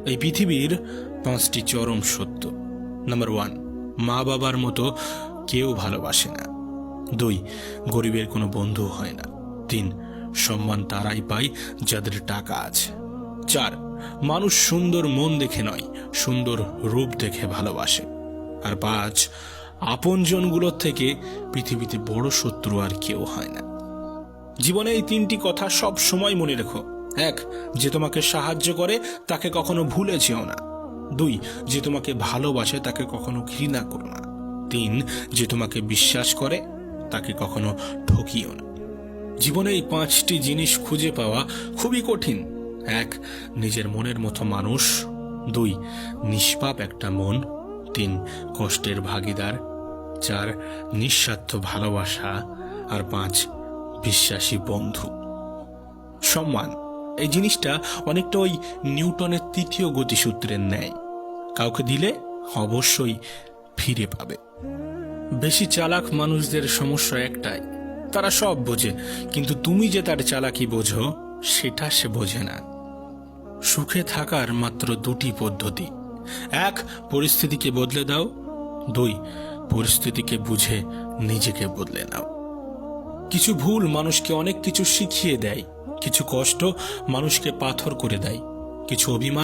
এই পৃথিবীর 5টি চরম সত্য। নাম্বার 1, মা বাবার মতো কেউ ভালোবাসে না। 2, গরিবের কোনো বন্ধু হয় না। 3, সম্মান তারাই পায় যাদের টাকা আছে। 4, মানুষ সুন্দর মন দেখে নয়, সুন্দর রূপ দেখে ভালোবাসে। আর 5, আপনজনগুলোর থেকে পৃথিবীতে বড় শত্রু আর কেউ হয় না। জীবনে এই 3টি কথা সব সময় মনে রেখো। 1, যে তোমাকে সাহায্য করে তাকে কখনো ভুলে যেও না। 2, যে তোমাকে ভালোবাসে তাকে কখনো ঘৃণা করো না। 3, যে তোমাকে বিশ্বাস করে তাকে কখনো ঠকিও না। জীবনে এই 5টি জিনিস খুঁজে পাওয়া খুবই কঠিন। 1, নিজের মনের মতো মানুষ। 2, নিষ্পাপ একটা মন। 3, কষ্টের ভাগিদার। 4, নিঃস্বার্থ ভালোবাসা। আর 5, বিশ্বাসী বন্ধু। সম্মান এই জিনিসটা অনেকটা ওই নিউটনের 3য় গতিসূত্রের ন্যায়। কাউকে দিলে অবশ্যই ফিরে পাবে। বেশি চালাক মানুষদের সমস্যা একটাই, তারা সব বোঝে, কিন্তু তুমি যে তার চালাকি বোঝো সেটা সে বোঝে না। সুখে থাকার মাত্র 2টি পদ্ধতি। 1, পরিস্থিতিকে বদলে দাও। 2, পরিস্থিতিকে বুঝে নিজেকে বদলে নাও। কিছু ভুল মানুষকে অনেক কিছু শিখিয়ে দেয়, কিছু কষ্ট মানুষকে পাথর করে দেয়, কিছু অভিমান